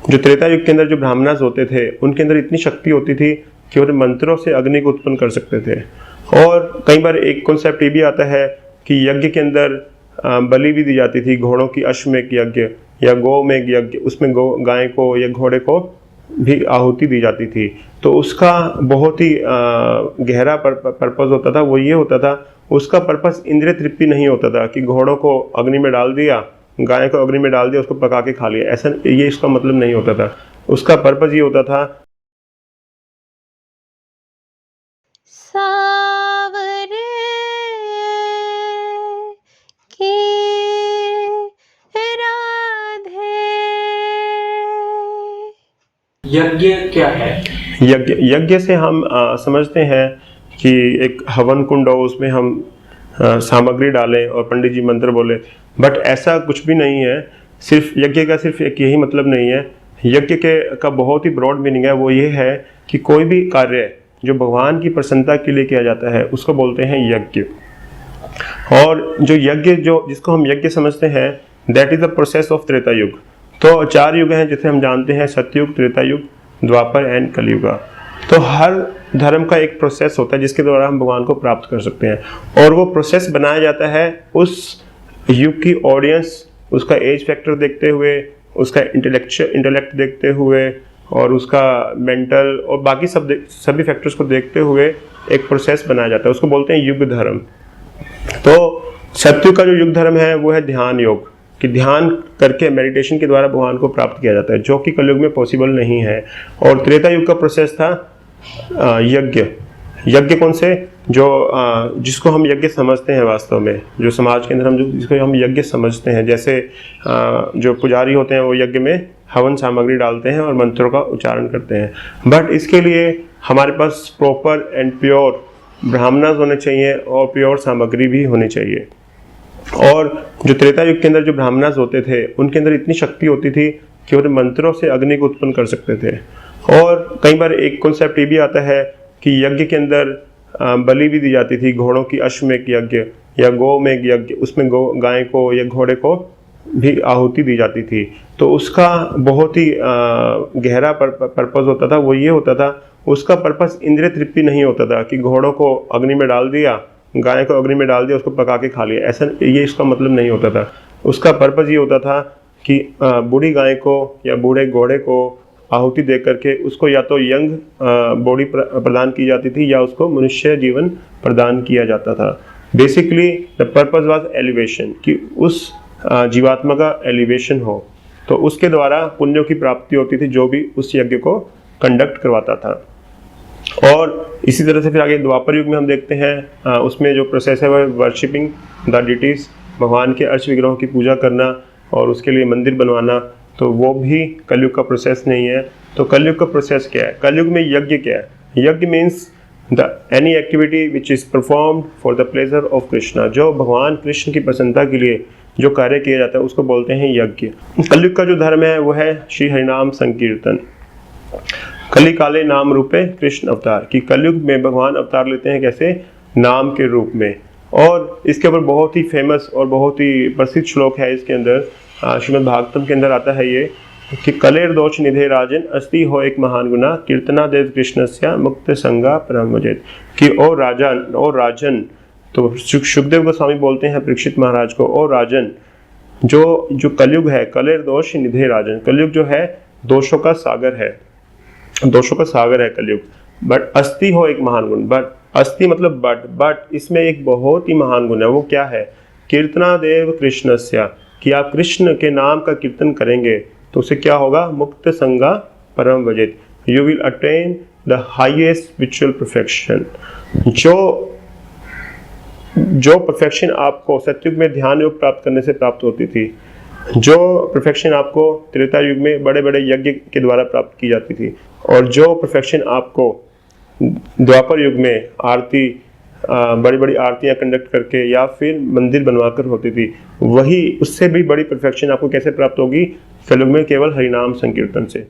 जो त्रेता युग के अंदर जो ब्राह्मणास होते थे उनके अंदर इतनी शक्ति होती थी कि वो मंत्रों से अग्नि को उत्पन्न कर सकते थे। और कई बार एक कॉन्सेप्ट ये भी आता है कि यज्ञ के अंदर बलि भी दी जाती थी, घोड़ों की अश्वमेध यज्ञ या गौमेध यज्ञ, उसमें गाय को या घोड़े को भी आहुति दी जाती थी। तो उसका बहुत ही गहरा पर्पस होता था। वो ये होता था, उसका पर्पस इंद्रिय तृप्ति नहीं होता था कि घोड़ों को अग्नि में डाल दिया, गाय को अग्नि में डाल दिया, उसको पका के खा लिया, ऐसा ये इसका मतलब नहीं होता था। उसका पर्पस ये होता था सावरे की राधे। यज्ञ क्या है? यज्ञ से हम समझते हैं कि एक हवन कुंड हो, उसमें हम सामग्री डालें और पंडित जी मंत्र बोले, बट ऐसा कुछ भी नहीं है। सिर्फ यज्ञ का सिर्फ एक यही मतलब नहीं है। यज्ञ का बहुत ही ब्रॉड मीनिंग है। वो ये है कि कोई भी कार्य जो भगवान की प्रसन्नता के लिए किया जाता है उसको बोलते हैं यज्ञ। और जो यज्ञ जिसको हम यज्ञ समझते हैं, that is the process of Treta युग। तो 4 युग हैं जिसे हम जानते हैं, सतयुग, त्रेता युग, द्वापर एंड कलयुग। तो हर धर्म का एक प्रोसेस होता है जिसके द्वारा हम भगवान को प्राप्त कर सकते हैं। और वो प्रोसेस बनाया जाता है उस युग की ऑडियंस, उसका एज फैक्टर देखते हुए, उसका इंटेलेक्ट देखते हुए और उसका मेंटल और बाकी सभी फैक्टर्स को देखते हुए एक प्रोसेस बनाया जाता है। उसको बोलते हैं युग धर्म। तो सतयुग का जो युग धर्म है वो है ध्यान योग, कि ध्यान करके मेडिटेशन के द्वारा भगवान को प्राप्त किया जाता है, जो कि कलयुग में पॉसिबल नहीं है। और त्रेता युग का प्रोसेस था यज्ञ। यज्ञ कौन से? जिसको हम यज्ञ समझते हैं वास्तव में, जो समाज के अंदर जिसको हम यज्ञ समझते हैं, जैसे जो पुजारी होते हैं वो यज्ञ में हवन सामग्री डालते हैं और मंत्रों का उच्चारण करते हैं। बट इसके लिए हमारे पास प्रॉपर एंड प्योर ब्राह्मणास होने चाहिए और प्योर सामग्री भी होनी चाहिए। और जो त्रेता युग के अंदर जो ब्राह्मणास होते थे उनके अंदर इतनी शक्ति होती थी कि वो मंत्रों से अग्नि को उत्पन्न कर सकते थे। और कई बार एक कॉन्सेप्ट ये भी आता है कि यज्ञ के अंदर बलि भी दी जाती थी, घोड़ों की अश्वमेध यज्ञ या गौमेध यज्ञ, उसमें गाय को या घोड़े को भी आहुति दी जाती थी। तो उसका बहुत ही गहरा पर्पस होता था। वो ये होता था, उसका पर्पस इंद्रिय तृप्ति नहीं होता था कि घोड़ों को अग्नि में डाल दिया, गाय को अग्नि में डाल दिया, उसको पका के खा लिया, ऐसा ये इसका मतलब नहीं होता था। उसका पर्पस ये होता था कि बूढ़ी गाय को या बूढ़े घोड़े को आहुति दे करके उसको या तो यंग बॉडी प्रदान की जाती थी या उसको मनुष्य जीवन प्रदान किया जाता था। Basically the purpose was elevation, कि उस जीवात्मा का एलिवेशन हो, तो उसके द्वारा पुण्यों की प्राप्ति होती थी जो भी उस यज्ञ को कंडक्ट करवाता था। और इसी तरह से फिर आगे द्वापर युग में हम देखते हैं उसमें जो प्रोसेस है वह वर्शिपिंग द डिटीज, भगवान के अर्च विग्रहों की पूजा करना और उसके लिए मंदिर बनवाना। तो वो भी कलयुग का प्रोसेस नहीं है। तो कलयुग का प्रोसेस क्या है? कलयुग में यज्ञ क्या है? यज्ञ means any activity which is performed for the pleasure of Krishna. जो भगवान कृष्ण की प्रसन्नता के लिए जो कार्य किया जाता है उसको बोलते हैं यज्ञ। कलयुग का जो धर्म है वो है श्री हरिनाम संकीर्तन। कली काले नाम रूपे कृष्ण अवतार, कि कलयुग में भगवान अवतार लेते हैं कैसे? नाम के रूप में। और इसके ऊपर बहुत ही फेमस और बहुत ही प्रसिद्ध श्लोक है इसके अंदर, श्रीमद् भागवतम के अंदर आता है ये कि कलेर दोष निधे राजन अस्ति हो एक महान गुना कीर्तना देव कृष्णस्या मुक्त संगा परम वजेत, कि ओ राजन। तो सुखदेव गोस्वामी बोलते हैं परीक्षित महाराज को, ओ राजन, जो कलयुग है, कलेर दोष निधे राजन, कलयुग जो है दोषों का सागर है, दोषों का सागर है कलयुग। बट अस्ति हो एक महान गुण, बट अस्ति मतलब बट इसमें एक बहुत ही महान गुण है। वो क्या है? कीर्तना देव कृष्णस्या, कि आप कृष्ण के नाम का कीर्तन करेंगे तो उससे क्या होगा? मुक्त संगा परम वजित, you will attain the highest spiritual perfection. जो परफेक्शन आपको सतयुग में ध्यान योग प्राप्त करने से प्राप्त होती थी, जो परफेक्शन आपको त्रेता युग में बड़े बड़े यज्ञ के द्वारा प्राप्त की जाती थी, और जो परफेक्शन आपको द्वापर युग में आरती, बड़ी बड़ी आरतियां कंडक्ट करके या फिर मंदिर बनवाकर होती थी, वही उससे भी बड़ी परफेक्शन आपको कैसे प्राप्त होगी? कलयुग में केवल हरिनाम संकीर्तन से।